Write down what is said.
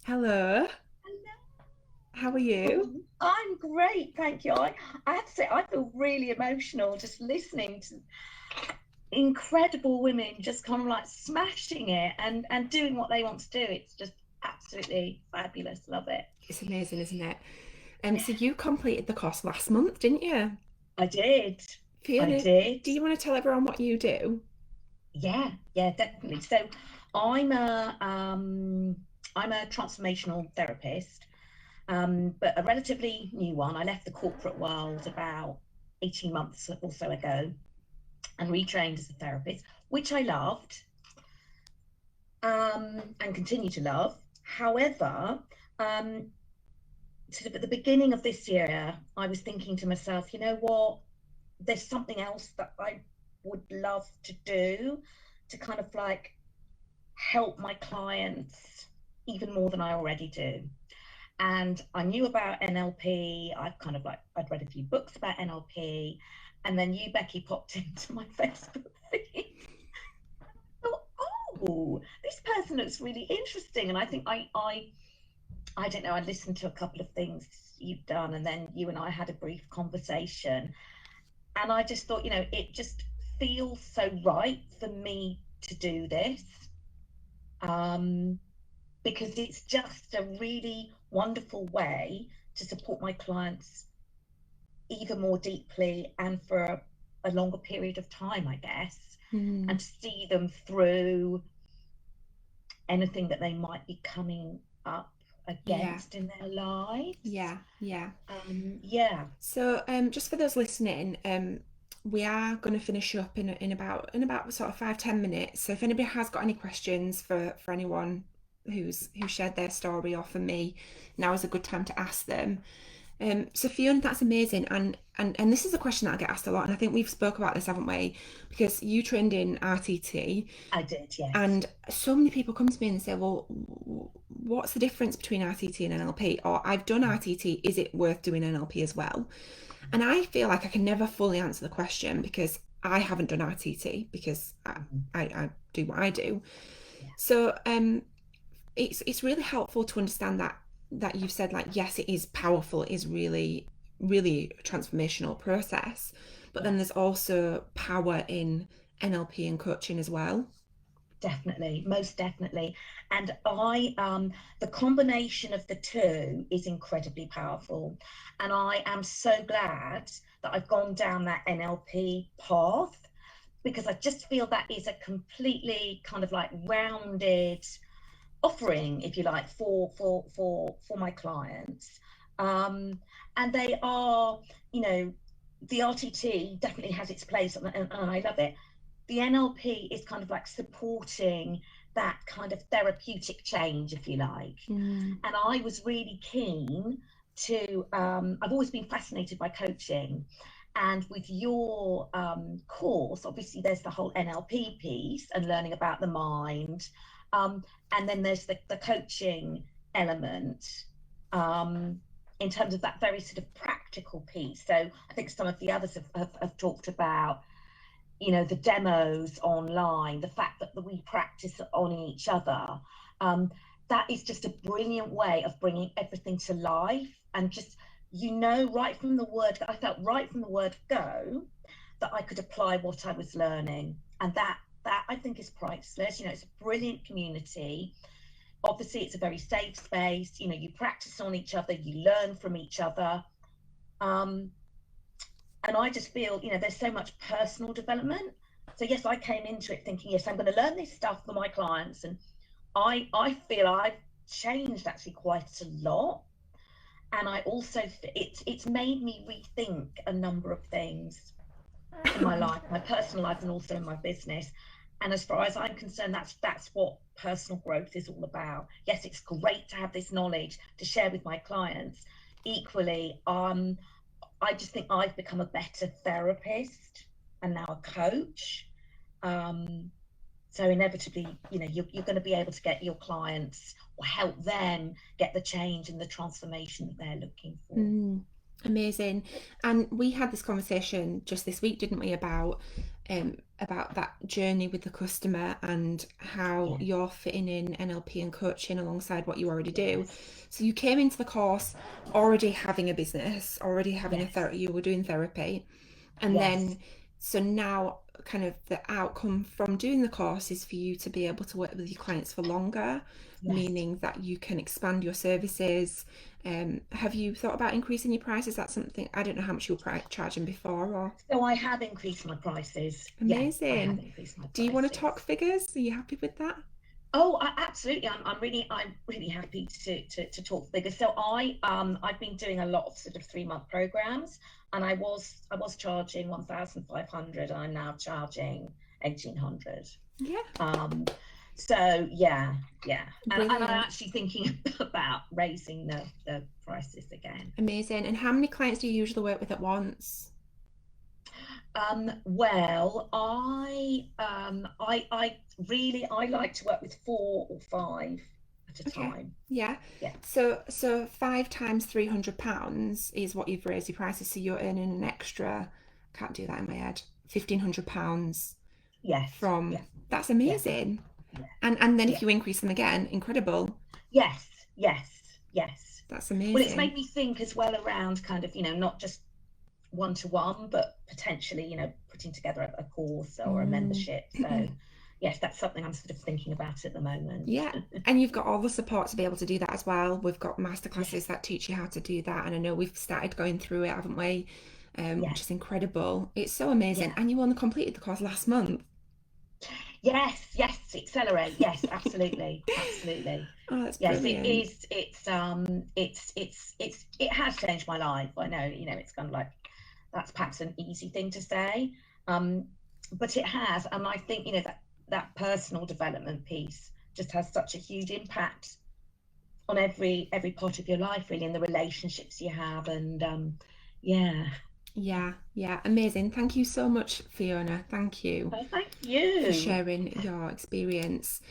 Hello, how are you? I'm great, thank you. I have to say, I feel really emotional just listening to incredible women just kind of like smashing it and doing what they want to do. It's just absolutely fabulous. Love it. It's amazing, isn't it? So you completed the course last month, didn't you? I did. I Fiona, did. do you want to tell everyone what you do? Yeah, yeah, definitely. So I'm a um I'm a transformational therapist, but a relatively new one. I left the corporate world about 18 months or so ago and retrained as a therapist, which I loved, and continue to love. However, um, sort of at the beginning of this year, I was thinking to myself, you know what? There's something else that I would love to do to kind of like help my clients even more than I already do. And I knew about NLP. I'd read a few books about NLP, and then you, Becky, popped into my Facebook feed. Thought, oh, this person looks really interesting. And I think I don't know, I listened to a couple of things you've done, and then you and I had a brief conversation. And I just thought, it just feels so right for me to do this. Um, because it's just a really wonderful way to support my clients even more deeply and for a longer period of time, I guess, Mm, and to see them through anything that they might be coming up yeah, against in their lives. yeah. Yeah, So, just for those listening, we are going to finish up in about sort of 5-10 minutes. So, if anybody has got any questions for anyone who shared their story or for me, now is a good time to ask them. So Fiona, that's amazing, and this is a question that I get asked a lot, and I think we've spoke about this, haven't we? Because you trained in RTT, I did, yes. and so many people come to me and say, "Well, what's the difference between RTT and NLP?" Or I've done RTT, is it worth doing NLP as well? And I feel like I can never fully answer the question because I haven't done RTT because Mhm. I do what I do. Yeah, So it's really helpful to understand that you've said, like, yes, it is powerful, it is really a transformational process, but yeah. then there's also power in NLP and coaching as well. Definitely, most definitely. And the combination of the two is incredibly powerful. And I am so glad that I've gone down that NLP path because I just feel that is a completely kind of like rounded offering, if you like, for my clients. Um, and they are, you know, the RTT definitely has its place, and I love it. The NLP is kind of like supporting that kind of therapeutic change, if you like. Mm, And I was really keen to, I've always been fascinated by coaching. And with your course, obviously, there's the whole NLP piece and learning about the mind. Um, and then there's the coaching element, um, in terms of that very sort of practical piece. So I think some of the others have talked about, the demos online, the fact that we practice on each other. um, that is just a brilliant way of bringing everything to life. And just, right from the word, I felt right from the word go that I could apply what I was learning. And that I think is priceless. It's a brilliant community. Obviously, it's a very safe space. You practice on each other, you learn from each other. um, and I just feel, there's so much personal development. So yes, I came into it thinking, yes, I'm going to learn this stuff for my clients, and I feel I've changed actually quite a lot. And I also, it's made me rethink a number of things in my life, my personal life, and also in my business. And as far as I'm concerned, that's what personal growth is all about. Yes, it's great to have this knowledge to share with my clients. Equally, I just think I've become a better therapist and now a coach. Um, so inevitably, you're going to be able to get your clients or help them get the change and the transformation that they're looking for. mm. Amazing. And we had this conversation just this week, didn't we, about that journey with the customer and how Yeah. you're fitting in NLP and coaching alongside what you already do. Yes. So you came into the course already having a business, already having Yes. you were doing therapy, and Yes. then so now kind of the outcome from doing the course is for you to be able to work with your clients for longer, Yes. meaning that you can expand your services. Have you thought about increasing your prices? That's something I don't know how much you were charging before. Or So I have increased my prices. Yeah, I have amazing. increased my Do you want to prices. talk figures? Are you happy with that? Oh, absolutely. I'm really happy to talk figures. So I've been doing a lot of sort of 3 month programs, and I was charging 1,500, and I'm now charging 1,800. Yeah, So yeah, yeah, and I'm brilliant. actually thinking about raising the prices again. Amazing. And how many clients do you usually work with at once? Well, I really I like to work with 4 or 5 at a Okay. time. Yeah. Yeah. So 5 times £300 is what you've raised your prices. So you're earning an extra, can't do that in my head, £1,500 Yes. from Yeah. that's Yeah. amazing. Yeah. And then Yeah. if you increase them again, incredible. Yes. Yes. Yes. That's Well, it's amazing. made me think as well around kind of, not just one to one, but potentially, putting together a course or a Mm. membership. So, yes, that's something I'm sort of thinking about at the moment. Yeah. And you've got all the support to be able to do that as well. We've got Yes. masterclasses that teach you how to do that. And I know we've started going through it, haven't we? Which Yes. is incredible. It's so amazing. Yeah. And you only completed the course last month. Yes. Yes. Accelerate. Yes. Absolutely. Absolutely. Oh, that's Yes. It brilliant. is. It has changed my life. I know. It's kind of like that's perhaps an easy thing to say, um, but it has, and I think that personal development piece just has such a huge impact on every part of your life, really, and the relationships you have, and yeah. Yeah, yeah, amazing. Thank you so much, Fiona. Thank you Oh, thank for you. sharing your experience.